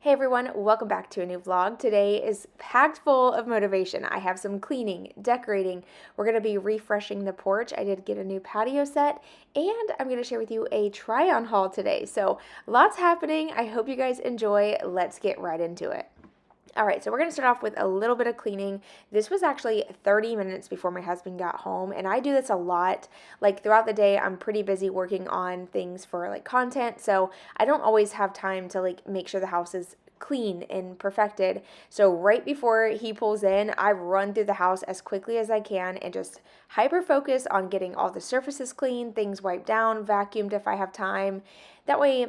Hey everyone, welcome back to a new vlog. Today is packed full of motivation. I have some cleaning, decorating. We're going to be refreshing the porch. I did get a new patio set, and I'm going to share with you a try-on haul today. So lots happening. I hope you guys enjoy. Let's get right into it. All right, so we're going to start off with a little bit of cleaning. This was actually 30 minutes before my husband got home, and I do this a lot. Like throughout the day, I'm pretty busy working on things for like content, so I don't always have time to like make sure the house is clean and perfected. So right before he pulls in, I run through the house as quickly as I can and just hyper focus on getting all the surfaces clean, things wiped down, vacuumed if I have time. That way,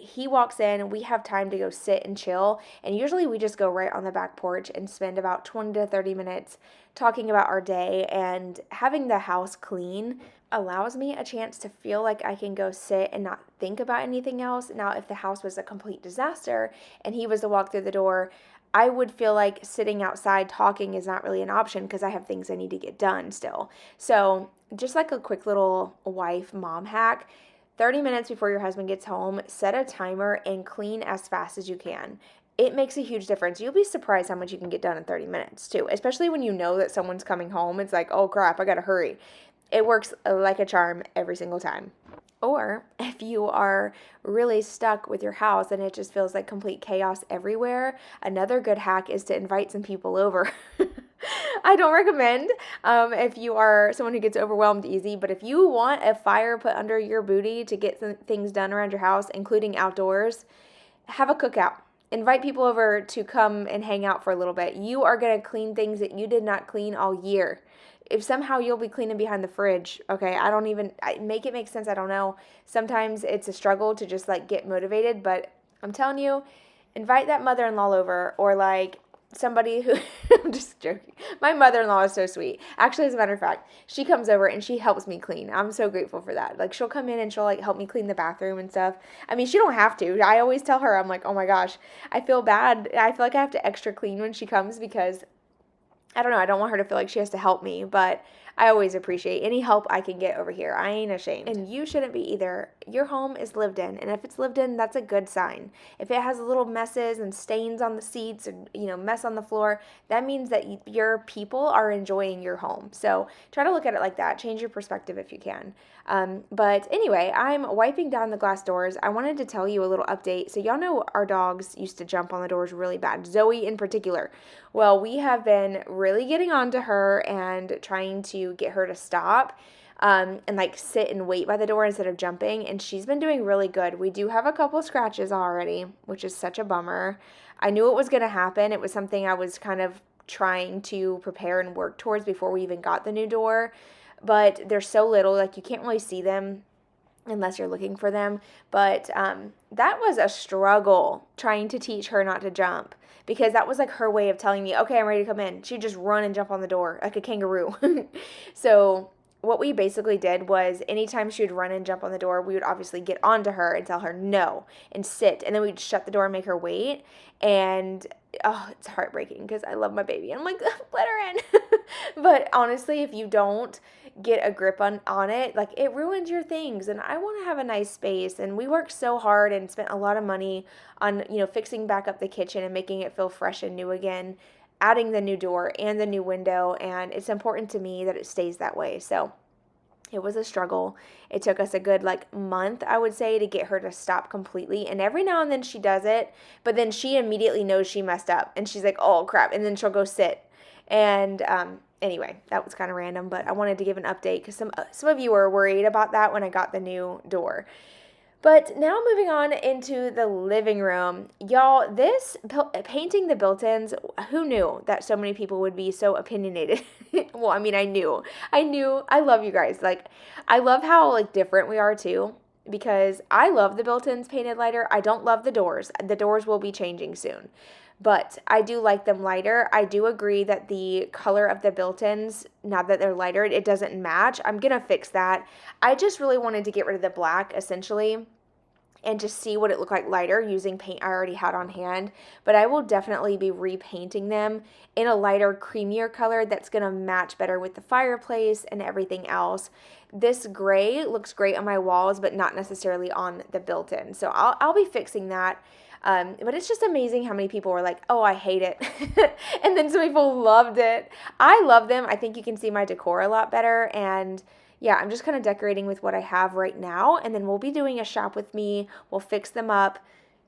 he walks in, we have time to go sit and chill, and usually we just go right on the back porch and spend about 20 to 30 minutes talking about our day, and having the house clean allows me a chance to feel like I can go sit and not think about anything else. Now, if the house was a complete disaster and he was to walk through the door, I would feel like sitting outside talking is not really an option because I have things I need to get done still. So just like a quick little wife mom hack, 30 minutes before your husband gets home, set a timer and clean as fast as you can. It makes a huge difference. You'll be surprised how much you can get done in 30 minutes too, especially when you know that someone's coming home. It's like, oh crap, I gotta hurry. It works like a charm every single time. Or if you are really stuck with your house and it just feels like complete chaos everywhere, another good hack is to invite some people over. I don't recommend if you are someone who gets overwhelmed easy, but if you want a fire put under your booty to get some things done around your house, including outdoors, have a cookout. Invite people over to come and hang out for a little bit. You are going to clean things that you did not clean all year. If somehow you'll be cleaning behind the fridge, okay, make it make sense, I don't know. Sometimes it's a struggle to just like get motivated, but I'm telling you, invite that mother-in-law over, or like somebody who, I'm just joking. My mother-in-law is so sweet. Actually, as a matter of fact, she comes over and she helps me clean. I'm so grateful for that. Like she'll come in and she'll like help me clean the bathroom and stuff. I mean, she don't have to. I always tell her, I'm like, oh my gosh, I feel bad. I feel like I have to extra clean when she comes because I don't know, I don't want her to feel like she has to help me, but I always appreciate any help I can get over here. I ain't ashamed. And you shouldn't be either. Your home is lived in, and if it's lived in, that's a good sign. If it has little messes and stains on the seats and, mess on the floor, that means that your people are enjoying your home. So try to look at it like that. Change your perspective if you can. But anyway, I'm wiping down the glass doors. I wanted to tell you a little update. So y'all know our dogs used to jump on the doors really bad, Zoe in particular. Well, we have been really getting onto her and trying to get her to stop and like sit and wait by the door instead of jumping, and she's been doing really good. We do have a couple scratches already, which is such a bummer. I knew it was going to happen. It was something I was kind of trying to prepare and work towards before we even got the new door, but they're so little, like you can't really see them unless you're looking for them. But that was a struggle trying to teach her not to jump, because that was like her way of telling me, okay, I'm ready to come in. She'd just run and jump on the door like a kangaroo. So what we basically did was anytime she would run and jump on the door, we would obviously get onto her and tell her no and sit, and then we'd shut the door and make her wait. And it's heartbreaking because I love my baby and I'm like, let her in. But honestly, if you don't get a grip on it, like it ruins your things. And I want to have a nice space, and we worked so hard and spent a lot of money on fixing back up the kitchen and making it feel fresh and new again, adding the new door and the new window, and it's important to me that it stays that way. So it was a struggle. It took us a good month, I would say, to get her to stop completely. And every now and then she does it, but then she immediately knows she messed up and she's like, oh crap, and then she'll go sit. And anyway, that was kind of random, but I wanted to give an update because some of you were worried about that when I got the new door. But now moving on into the living room. Y'all, this painting the built-ins, who knew that so many people would be so opinionated? Well, I mean, I knew. I love you guys. Like, I love how different we are too, because I love the built-ins painted lighter. I don't love the doors. The doors will be changing soon, but I do like them lighter. I do agree that the color of the built-ins, now that they're lighter, it doesn't match. I'm going to fix that. I just really wanted to get rid of the black, essentially, and just see what it looked like lighter using paint I already had on hand. But I will definitely be repainting them in a lighter, creamier color that's going to match better with the fireplace and everything else. This gray looks great on my walls, but not necessarily on the built-in. So I'll be fixing that. But it's just amazing how many people were like, oh, I hate it. And then some people loved it. I love them. I think you can see my decor a lot better. And yeah, I'm just kind of decorating with what I have right now. And then we'll be doing a shop with me. We'll fix them up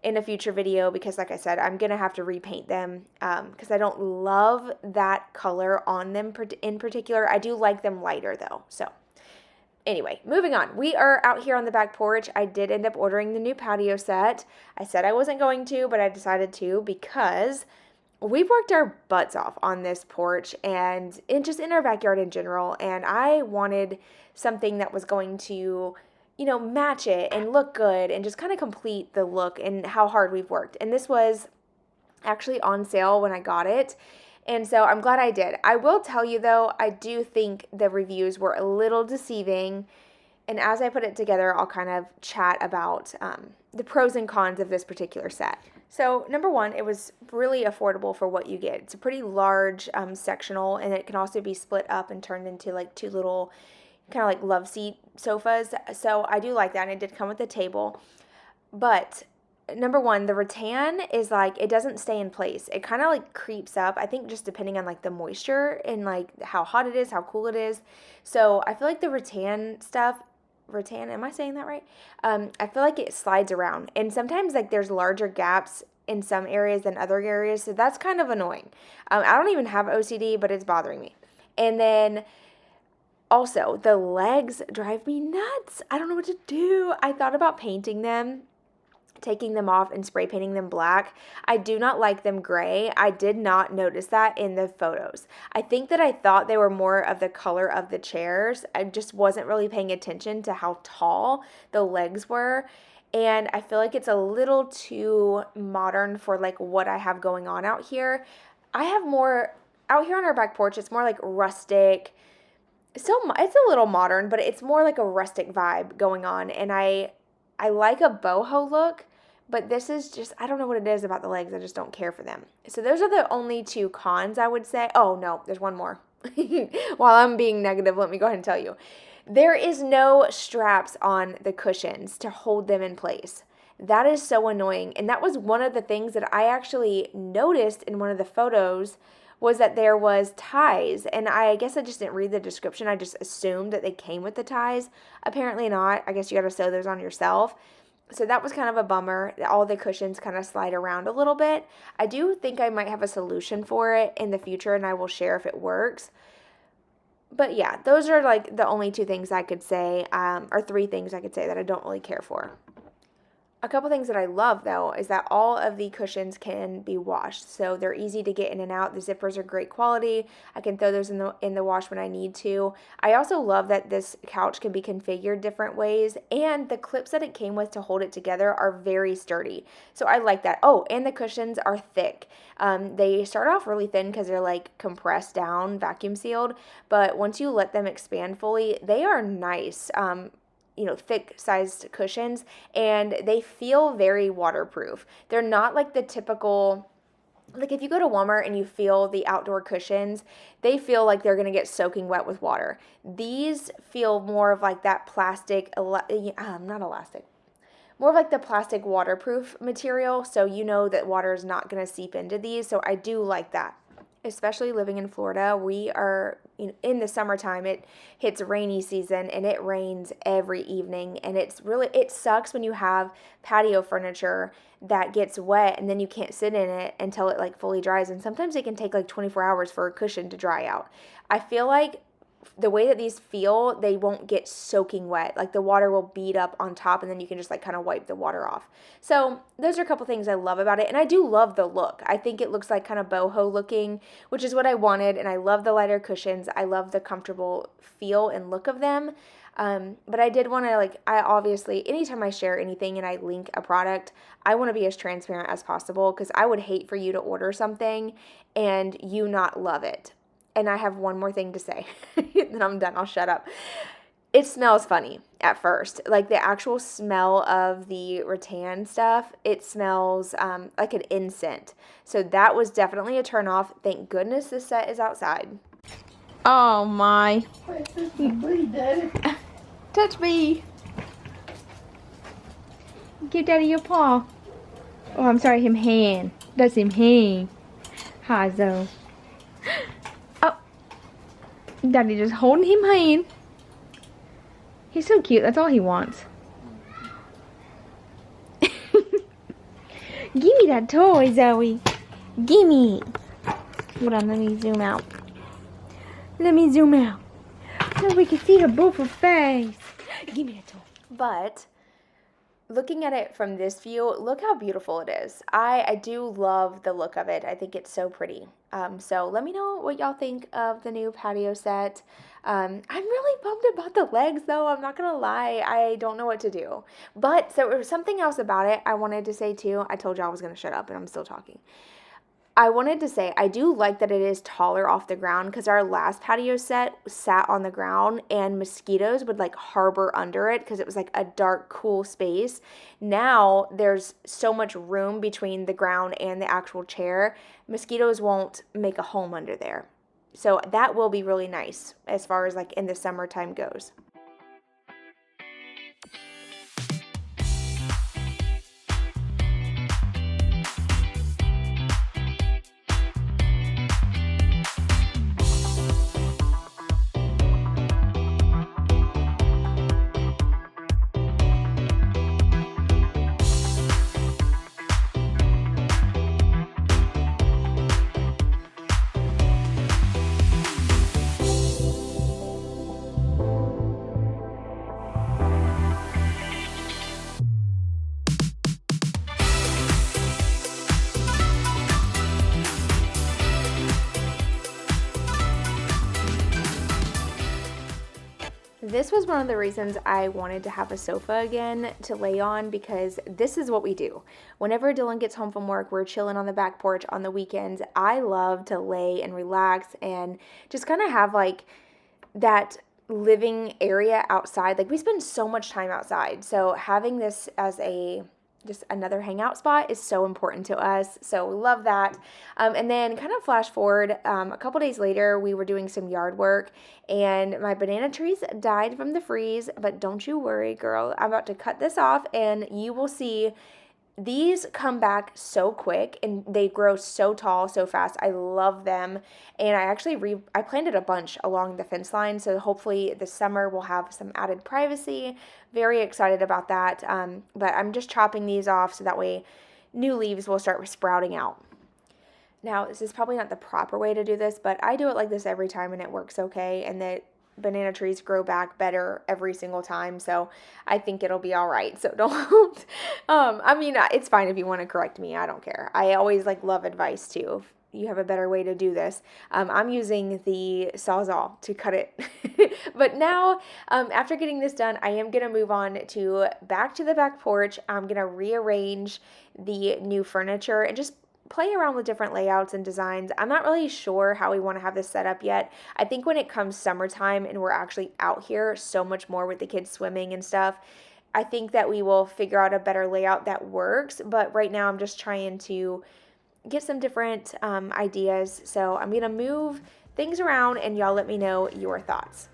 in a future video because, like I said, I'm going to have to repaint them because I don't love that color on them in particular. I do like them lighter though. So anyway, moving on. We are out here on the back porch. I did end up ordering the new patio set. I said I wasn't going to, but I decided to because we've worked our butts off on this porch and just in our backyard in general. And I wanted something that was going to, you know, match it and look good and just kind of complete the look and how hard we've worked. And this was actually on sale when I got it. And so I'm glad I did. I will tell you though, I do think the reviews were a little deceiving. And as I put it together, I'll kind of chat about the pros and cons of this particular set. So number one, it was really affordable for what you get. It's a pretty large sectional, and it can also be split up and turned into like two little kind of like love seat sofas. So I do like that, and it did come with a table. But number one, the rattan is like, it doesn't stay in place. It kind of like creeps up, I think just depending on like the moisture and like how hot it is, how cool it is. So I feel like the rattan stuff, am I saying that right? I feel like it slides around. And sometimes like there's larger gaps in some areas than other areas. So that's kind of annoying. I don't even have OCD, but it's bothering me. And then also, the legs drive me nuts. I don't know what to do. I thought about painting them, taking them off and spray painting them black. I do not like them gray. I did not notice that in the photos. I think that I thought they were more of the color of the chairs. I just wasn't really paying attention to how tall the legs were. And I feel like it's a little too modern for like what I have going on out here. I have more out here on our back porch. It's more like rustic. Still, it's a little modern, but it's more like a rustic vibe going on. And I like a boho look, but this is just, I don't know what it is about the legs. I just don't care for them. So those are the only two cons I would say. Oh no, there's one more. While I'm being negative, let me go ahead and tell you. There is no straps on the cushions to hold them in place. That is so annoying. And that was one of the things that I actually noticed in one of the photos was that there was ties, and I guess I just didn't read the description. I just assumed that they came with the ties. Apparently not. I guess you got to sew those on yourself. So that was kind of a bummer. All the cushions kind of slide around a little bit. I do think I might have a solution for it in the future, and I will share if it works. But yeah, those are like the only two things I could say, or three things I could say that I don't really care for. A couple things that I love, though, is that all of the cushions can be washed. So they're easy to get in and out. The zippers are great quality. I can throw those in the wash when I need to. I also love that this couch can be configured different ways. And the clips that it came with to hold it together are very sturdy. So I like that. Oh, and the cushions are thick. They start off really thin because they're like compressed down, vacuum sealed. But once you let them expand fully, they are nice. Thick sized cushions, and they feel very waterproof. They're not like the typical, like if you go to Walmart and you feel the outdoor cushions, they feel like they're going to get soaking wet with water. These feel more of like that plastic, not elastic, more of like the plastic waterproof material. So you know that water is not going to seep into these. So I do like that. Especially living in Florida, we are, in the summertime, it hits rainy season and it rains every evening. And it sucks when you have patio furniture that gets wet and then you can't sit in it until it like fully dries. And sometimes it can take like 24 hours for a cushion to dry out. I feel like the way that these feel, they won't get soaking wet. Like the water will bead up on top and then you can just like kind of wipe the water off. So those are a couple things I love about it. And I do love the look. I think it looks like kind of boho looking, which is what I wanted. And I love the lighter cushions. I love the comfortable feel and look of them. But I did want to I obviously, anytime I share anything and I link a product, I want to be as transparent as possible because I would hate for you to order something and you not love it. And I have one more thing to say, then I'm done. I'll shut up. It smells funny at first. Like the actual smell of the rattan stuff, it smells like an incense. So that was definitely a turn off. Thank goodness this set is outside. Oh my. Touch me. Give Daddy your paw. Oh, I'm sorry, him hand. That's him hand. Hi, Zoe. Oh, Daddy just holding him hand. He's so cute. That's all he wants. Give me that toy, Zoe. Give me. Hold on, let me zoom out. Let me zoom out so we can see her beautiful face. Give me that toy. But looking at it from this view, look how beautiful it is. I do love the look of it. I think it's so pretty. So let me know what y'all think of the new patio set. I'm really bummed about the legs though. I'm not gonna lie. I don't know what to do. But so there was something else about it I wanted to say too. I told you I was gonna shut up and I'm still talking. I wanted to say, I do like that it is taller off the ground because our last patio set sat on the ground and mosquitoes would like harbor under it because it was like a dark, cool space. Now there's so much room between the ground and the actual chair. Mosquitoes won't make a home under there. So that will be really nice as far as like in the summertime goes. This was one of the reasons I wanted to have a sofa again to lay on because this is what we do. Whenever Dylan gets home from work, we're chilling on the back porch on the weekends. I love to lay and relax and just kind of have like that living area outside. Like we spend so much time outside. So having this as just another hangout spot is so important to us. So we love that. And then kind of flash forward, a couple days later, we were doing some yard work and my banana trees died from the freeze, but don't you worry, girl. I'm about to cut this off and you will see these come back so quick and they grow so tall so fast. I love them. And I actually I planted a bunch along the fence line. So hopefully this summer we'll have some added privacy. Very excited about that. But I'm just chopping these off so that way new leaves will start sprouting out. Now, this is probably not the proper way to do this, but I do it like this every time and it works okay. And the banana trees grow back better every single time, so I think it'll be all right. So don't I mean, it's fine if you want to correct me. I don't care. I always like love advice too. If you have a better way to do this. I'm using the Sawzall to cut it. But now, after getting this done, I am going to move on to back to the back porch. I'm going to rearrange the new furniture and just play around with different layouts and designs. I'm not really sure how we want to have this set up yet. I think when it comes summertime and we're actually out here so much more with the kids swimming and stuff, I think that we will figure out a better layout that works. But right now I'm just trying to get some different ideas. So I'm going to move things around and y'all let me know your thoughts.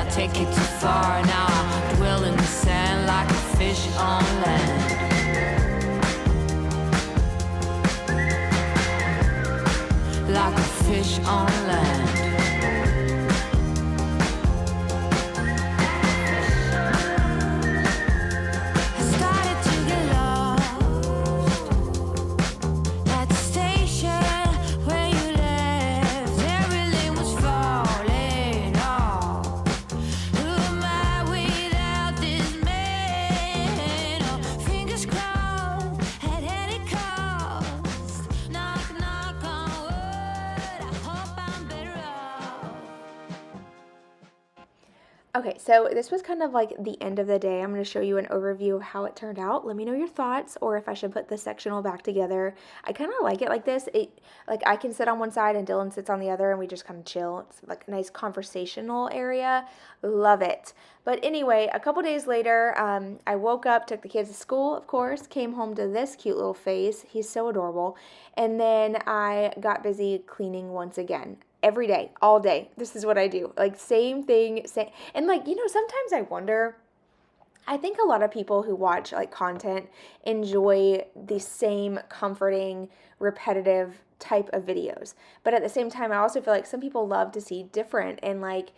Take it too far now. I dwell in the sand like a fish on land. Like a fish on land. I started to get lost at the station where you left. Everything was falling off. Who am I without this man? Okay, so this was kind of like the end of the day. I'm going to show you an overview of how it turned out. Let me know your thoughts, or if I should put the sectional back together. I kind of like it like this. Like I can sit on one side and Dylan sits on the other and we just kind of chill. It's like a nice conversational area. Love it. But anyway, a couple days later, I woke up, took the kids to school, of course, came home to this cute little face. He's so adorable. And then I got busy cleaning once again. Every day, all day. This is what I do. Like same thing, same. And like, you know, sometimes I wonder, I think a lot of people who watch like content enjoy the same comforting, repetitive type of videos. But at the same time, I also feel like some people love to see different and like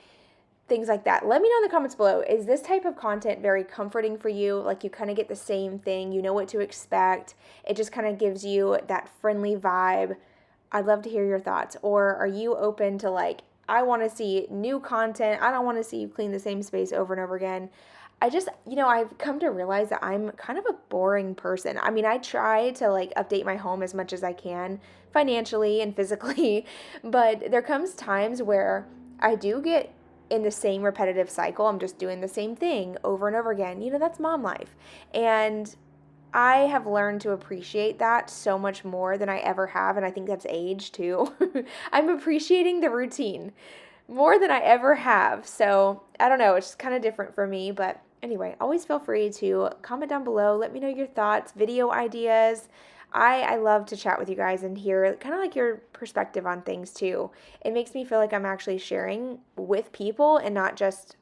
things like that. Let me know in the comments below, is this type of content very comforting for you? Like you kind of get the same thing, you know what to expect. It just kind of gives you that friendly vibe. I'd love to hear your thoughts. Or are you open to like, I want to see new content. I don't want to see you clean the same space over and over again. I just, you know, I've come to realize that I'm kind of a boring person. I mean, I try to like update my home as much as I can financially and physically, but there comes times where I do get in the same repetitive cycle. I'm just doing the same thing over and over again. You know, that's mom life. And I have learned to appreciate that so much more than I ever have, and I think that's age too. I'm appreciating the routine more than I ever have. So I don't know, it's just kind of different for me. But anyway, always feel free to comment down below. Let me know your thoughts, video ideas. I love to chat with you guys and hear kind of like your perspective on things too. It makes me feel like I'm actually sharing with people and not just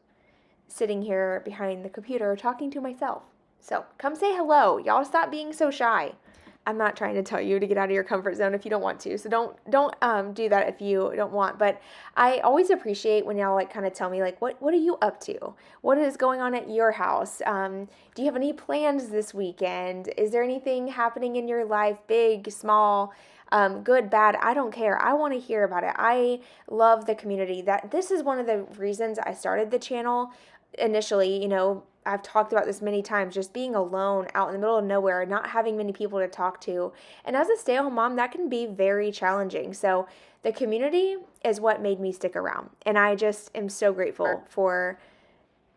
sitting here behind the computer talking to myself. So come say hello. Y'all stop being so shy. I'm not trying to tell you to get out of your comfort zone if you don't want to. So don't do that if you don't want. But I always appreciate when y'all like kind of tell me like what are you up to? What is going on at your house? Do you have any plans this weekend? Is there anything happening in your life, big, small, good, bad? I don't care. I want to hear about it. I love the community. This is one of the reasons I started the channel initially. You know, I've talked about this many times, just being alone out in the middle of nowhere, not having many people to talk to. And as a stay-at-home mom, that can be very challenging. So the community is what made me stick around. And I just am so grateful for,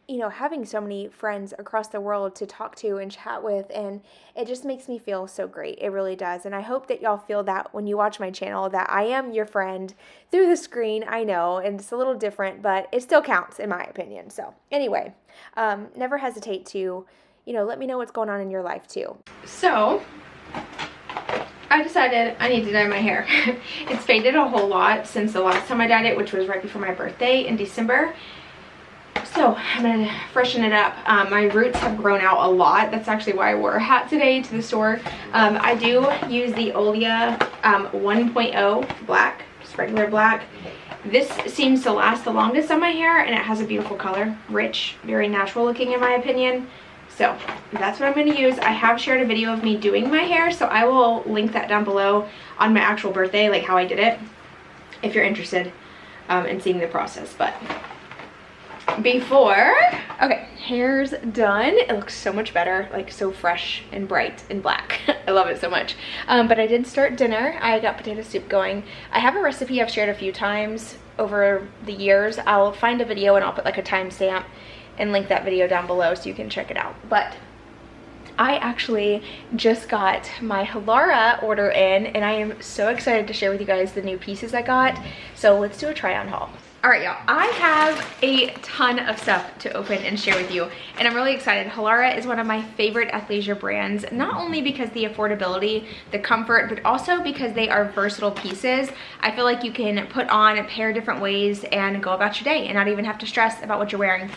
you know, having so many friends across the world to talk to and chat with. And it just makes me feel so great. It really does. And I hope that y'all feel that when you watch my channel, that I am your friend through the screen. I know, and it's a little different, but it still counts in my opinion. So anyway, never hesitate to, you know, let me know what's going on in your life too. So I decided I need to dye my hair. It's faded a whole lot since the last time I dyed it, which was right before my birthday in December. So I'm going to freshen it up. My roots have grown out a lot. That's actually why I wore a hat today to the store. I do use the Olia 1.0 black, just regular black. This seems to last the longest on my hair, and it has a beautiful color. Rich, very natural looking in my opinion. So that's what I'm going to use. I have shared a video of me doing my hair, so I will link that down below on my actual birthday, like how I did it, if you're interested in seeing the process. But okay, hair's done. It looks so much better, like so fresh and bright and black. I love it so much. But I did start dinner. I got potato soup going. I have a recipe I've shared a few times over the years. I'll find a video and I'll put like a timestamp and link that video down below so you can check it out. But I actually just got my Halara order in, and I am so excited to share with you guys the new pieces I got. So let's do a try on haul. All right, y'all, I have a ton of stuff to open and share with you, and I'm really excited. Halara is one of my favorite athleisure brands, not only because the affordability, the comfort, but also because they are versatile pieces. I feel like you can put on a pair different ways and go about your day and not even have to stress about what you're wearing.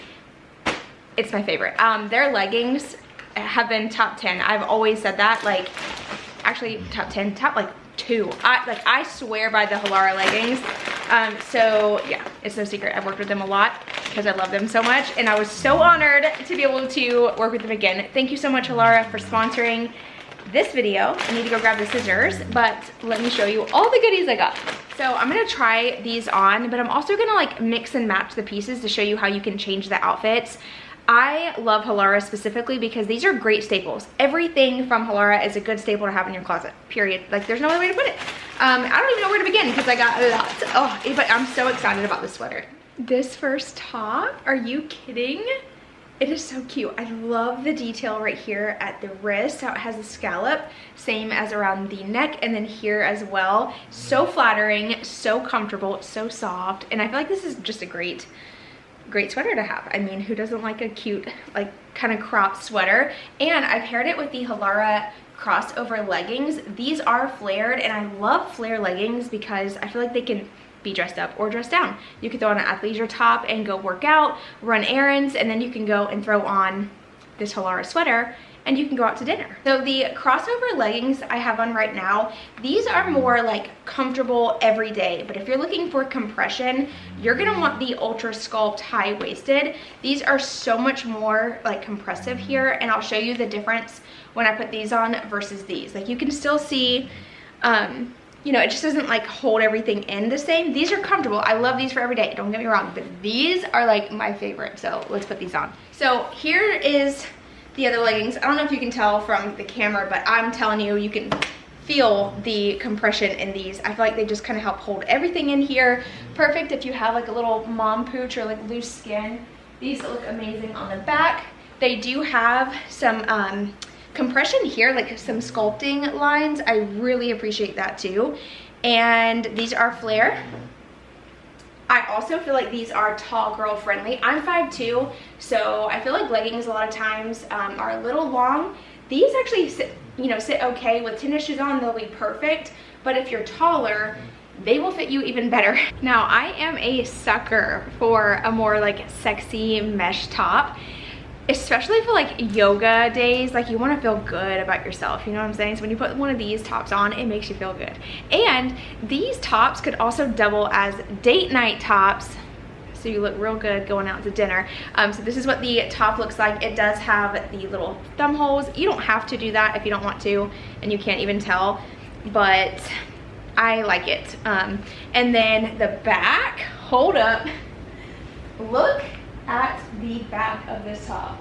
It's my favorite. Their leggings have been top 10. I've always said that, like, actually top 10, top like 2. I swear by the Halara leggings. So yeah, it's no secret. I've worked with them a lot because I love them so much, and I was so honored to be able to work with them again. Thank you so much, Halara, for sponsoring this video. I need to go grab the scissors, but let me show you all the goodies I got. So I'm gonna try these on, but I'm also gonna like mix and match the pieces to show you how you can change the outfits. I love Halara specifically because these are great staples. Everything from Halara is a good staple to have in your closet, period. Like, there's no other way to put it. I don't even know where to begin because I got a lot. Oh, but I'm so excited about this sweater. This first top, are you kidding? It is so cute. I love the detail right here at the wrist, how it has a scallop, same as around the neck, and then here as well. So flattering, so comfortable, so soft, and I feel like this is just a great sweater to have. I mean, who doesn't like a cute, like, kind of cropped sweater? And I paired it with the Halara crossover leggings. These are flared, and I love flare leggings because I feel like they can be dressed up or dressed down. You could throw on an athleisure top and go work out, run errands, and then you can go and throw on this Halara sweater and you can go out to dinner. So the crossover leggings I have on right now, these are more like comfortable every day, but if you're looking for compression, you're gonna want the Ultra Sculpt high-waisted. These are so much more like compressive here, and I'll show you the difference when I put these on versus these. Like, you can still see, you know, it just doesn't like hold everything in the same. These are comfortable. I love these for every day, don't get me wrong, but these are like my favorite. So let's put these on. So here is the other leggings. I don't know if you can tell from the camera, but I'm telling you, you can feel the compression in these. I feel like they just kind of help hold everything in here. Perfect if you have like a little mom pooch or like loose skin. These look amazing on the back. They do have some compression here, like some sculpting lines. I really appreciate that too. And these are flare. I also feel like these are tall girl friendly. I'm 5'2", so I feel like leggings a lot of times are a little long. These actually sit, you know, sit okay with tennis shoes on. They'll be perfect. But if you're taller, they will fit you even better. Now, I am a sucker for a more like sexy mesh top, especially for like yoga days. Like, you want to feel good about yourself, you know what I'm saying? So when you put one of these tops on, it makes you feel good. And these tops could also double as date night tops, so you look real good going out to dinner. So this is what the top looks like. It does have the little thumb holes. You don't have to do that if you don't want to, and you can't even tell, but I like it. And then the back, hold up, look at the back of this top.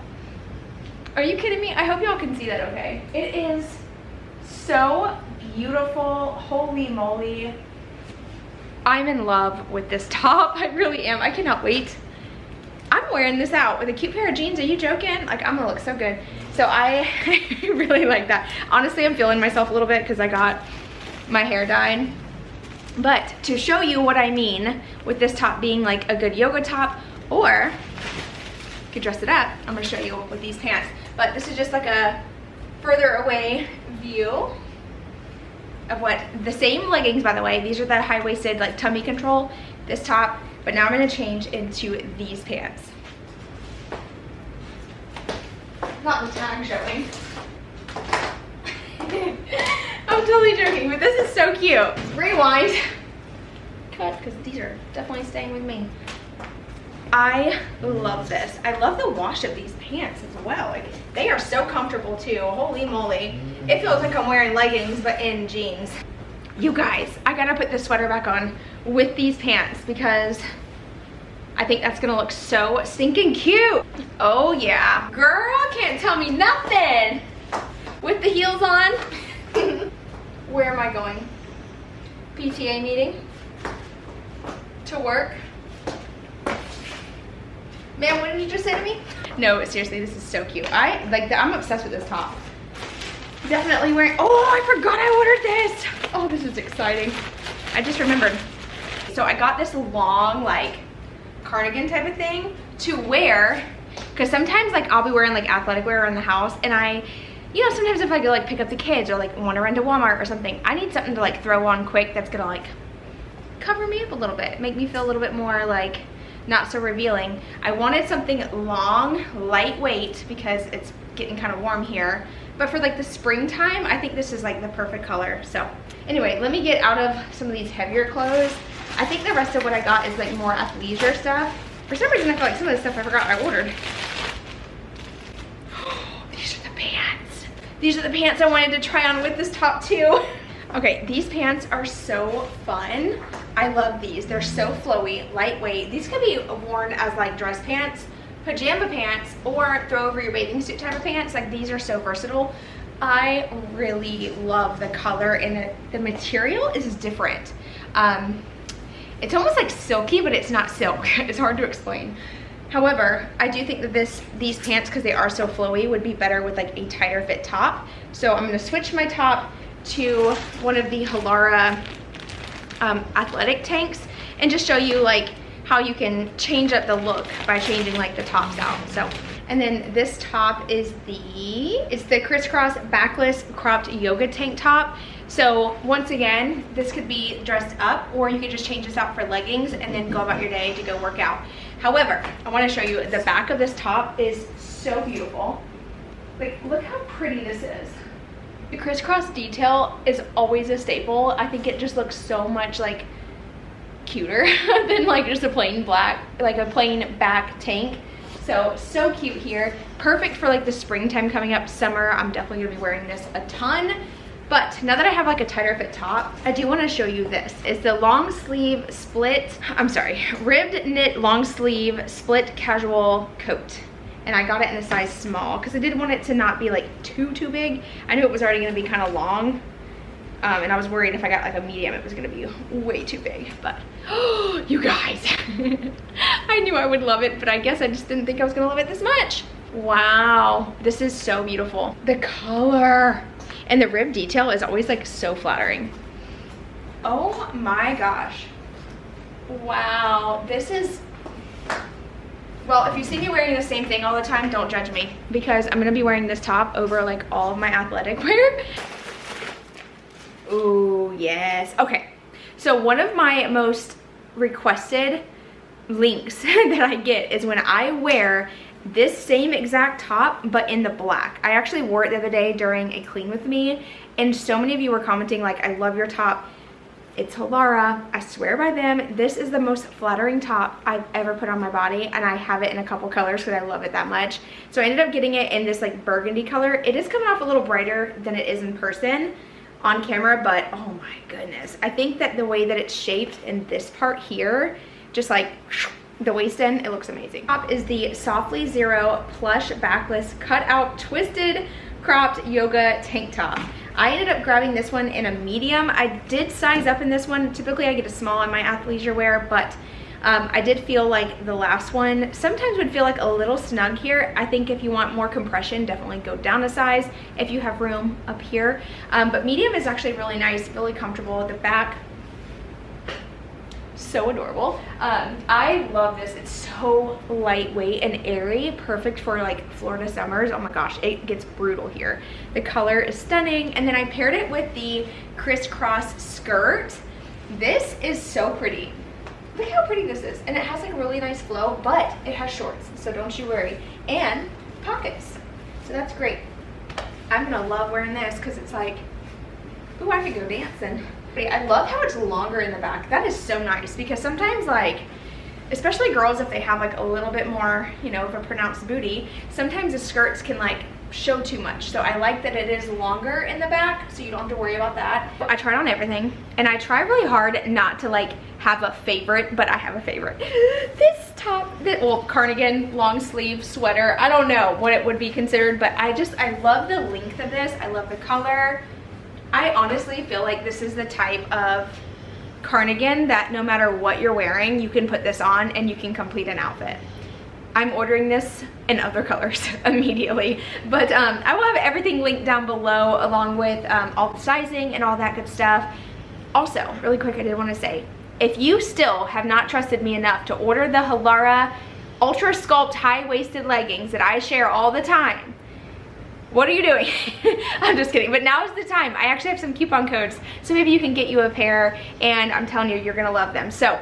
Are you kidding me? I hope y'all can see that okay. It is so beautiful. Holy moly. I'm in love with this top. I really am. I cannot wait. I'm wearing this out with a cute pair of jeans. Are you joking? Like, I'm gonna look so good. So I really like that. Honestly, I'm feeling myself a little bit because I got my hair dyed. But to show you what I mean with this top being like a good yoga top, or you could dress it up, I'm gonna show you with these pants. But this is just like a further away view of what, the same leggings, by the way. These are the high-waisted, like tummy control, this top, but now I'm gonna change into these pants. Not the tag showing. I'm totally joking, but this is so cute. Rewind. Cut, because these are definitely staying with me. I love this. I love the wash of these pants as well. Like, they are so comfortable too. Holy moly. It feels like I'm wearing leggings but in jeans. You guys, I gotta put this sweater back on with these pants because I think that's gonna look so stinking cute. Oh yeah. Girl, can't tell me nothing. With the heels on. Where am I going? PTA meeting? To work? Man, what did you just say to me? No, seriously, this is so cute. I'm obsessed with this top. Definitely wearing, oh, I forgot I ordered this. Oh, this is exciting. I just remembered. So I got this long, like, cardigan type of thing to wear, because sometimes, like, I'll be wearing, like, athletic wear around the house, and you know, sometimes if I go, like, pick up the kids or, like, want to run to Walmart or something, I need something to, like, throw on quick that's gonna, like, cover me up a little bit, make me feel a little bit more, like, not so revealing. I wanted something long, lightweight, because it's getting kind of warm here. But for like the springtime, I think this is like the perfect color. So anyway, let me get out of some of these heavier clothes. I think the rest of what I got is like more athleisure stuff. For some reason, I feel like some of the stuff I forgot I ordered. These are the pants. These are the pants I wanted to try on with this top too. Okay, these pants are so fun. I love these. They're so flowy, lightweight. These can be worn as like dress pants, pajama pants, or throw over your bathing suit type of pants. Like, these are so versatile. I really love the color, and the material is different. It's almost like silky, but it's not silk. It's hard to explain. However, I do think that these pants, because they are so flowy, would be better with like a tighter fit top. So I'm gonna switch my top to one of the Halara athletic tanks and just show you like how you can change up the look by changing like the tops out. So, and then this top is the crisscross backless cropped yoga tank top. So once again, this could be dressed up, or you could just change this out for leggings and then go about your day to go work out. However, I want to show you the back of this top is so beautiful. Like, look how pretty this is. The crisscross detail is always a staple. I think it just looks so much like cuter than like just a plain black, like a plain back tank. So cute here. Perfect for like the springtime coming up, summer. I'm definitely gonna be wearing this a ton. But now that I have like a tighter fit top, I do want to show you this. It's the long sleeve ribbed knit long sleeve split casual coat. And I got it in a size small because I did want it to not be like too big. I knew it was already gonna be kind of long. And I was worried if I got like a medium, it was gonna be way too big. But, oh, you guys, I knew I would love it, but I guess I just didn't think I was gonna love it this much. Wow, this is so beautiful. The color. And the rib detail is always like so flattering. Oh my gosh. Wow, this is, well, if you see me wearing the same thing all the time, don't judge me, because I'm gonna be wearing this top over like all of my athletic wear. Ooh, yes. Okay, so one of my most requested links that I get is when I wear this same exact top but in the black. I actually wore it the other day during a clean with me, and so many of you were commenting like, I love your top. It's Halara, I swear by them. This is the most flattering top I've ever put on my body, and I have it in a couple colors because I love it that much. So I ended up getting it in this like burgundy color. It is coming off a little brighter than it is in person on camera, but oh my goodness. I think that the way that it's shaped in this part here, just like the waistband, it looks amazing. Top is the Softlyzero plush backless cut out twisted cropped yoga tank top. I ended up grabbing this one in a medium. I did size up in this one. Typically I get a small in my athleisure wear, but I did feel like the last one sometimes would feel like a little snug here. I think if you want more compression, definitely go down a size if you have room up here. But medium is actually really nice, really comfortable. The back, so adorable. I love this. It's so lightweight and airy, perfect for like Florida summers. Oh my gosh, it gets brutal here. The color is stunning. And then I paired it with the crisscross skirt. This is so pretty. Look how pretty this is. And it has like really nice flow, but it has shorts, so don't you worry. And pockets, so that's great. I'm gonna love wearing this because it's like, ooh, I could go dancing. I love how it's longer in the back. That is so nice, because sometimes like, especially girls, if they have like a little bit more, you know, of a pronounced booty, sometimes the skirts can like show too much. So I like that it is longer in the back, so you don't have to worry about that. I tried on everything, and I try really hard not to like have a favorite, but I have a favorite. This top, well, cardigan, long sleeve sweater, I don't know what it would be considered, but I love the length of this. I love the color. I honestly feel like this is the type of cardigan that no matter what you're wearing, you can put this on and you can complete an outfit. I'm ordering this in other colors immediately, but I will have everything linked down below, along with all the sizing and all that good stuff. Also, really quick, I did want to say, if you still have not trusted me enough to order the Halara Ultra Sculpt high-waisted leggings that I share all the time, what are you doing? I'm just kidding, but now is the time. I actually have some coupon codes, so maybe you can get you a pair, and I'm telling you, you're gonna love them. So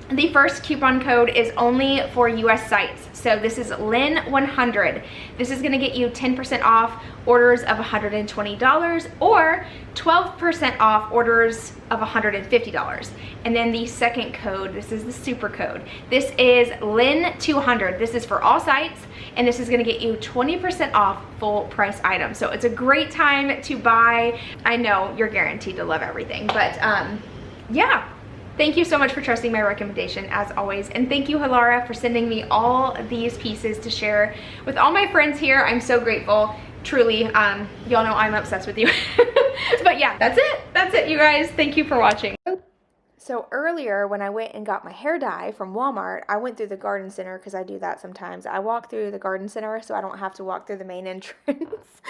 the first coupon code is only for US sites. So this is Lynn100. This is gonna get you 10% off orders of $120 or 12% off orders of $150. And then the second code, this is the super code. This is Lynn200. This is for all sites, and this is gonna get you 20% off full price items. So it's a great time to buy. I know you're guaranteed to love everything, but yeah. Thank you so much for trusting my recommendation, as always. And thank you, Halara, for sending me all these pieces to share with all my friends here. I'm so grateful. Truly, y'all know I'm obsessed with you. But yeah, that's it. That's it, you guys. Thank you for watching. So earlier when I went and got my hair dye from Walmart, I went through the garden center because I do that sometimes. I walk through the garden center so I don't have to walk through the main entrance.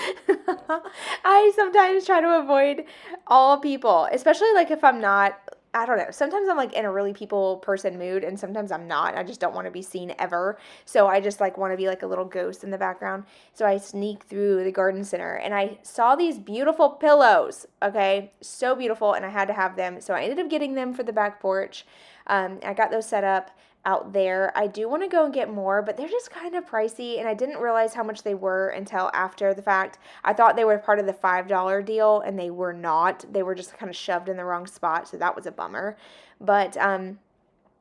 I sometimes try to avoid all people, especially like if I'm not, I don't know. Sometimes I'm like in a really people person mood and sometimes I'm not. I just don't want to be seen ever. So I just like want to be like a little ghost in the background. So I sneak through the garden center and I saw these beautiful pillows. Okay. So beautiful. And I had to have them. So I ended up getting them for the back porch. I got those set up out there. I do want to go and get more, but they're just kind of pricey and I didn't realize how much they were until after the fact. I thought they were part of the $5 deal and they were not. They were just kind of shoved in the wrong spot, so that was a bummer. But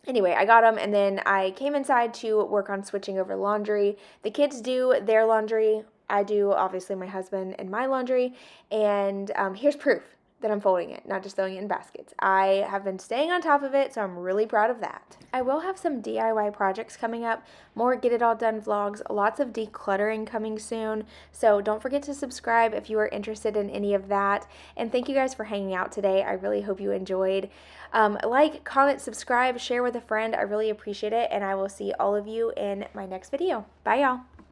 anyway, I got them and then I came inside to work on switching over laundry. The kids do their laundry. I do, obviously, my husband and my laundry. And here's proof that I'm folding it, not just throwing it in baskets. I have been staying on top of it, so I'm really proud of that. I will have some DIY projects coming up, more get it all done vlogs, lots of decluttering coming soon, so don't forget to subscribe if you are interested in any of that, and thank you guys for hanging out today. I really hope you enjoyed. Like, comment, subscribe, share with a friend. I really appreciate it, and I will see all of you in my next video. Bye, y'all.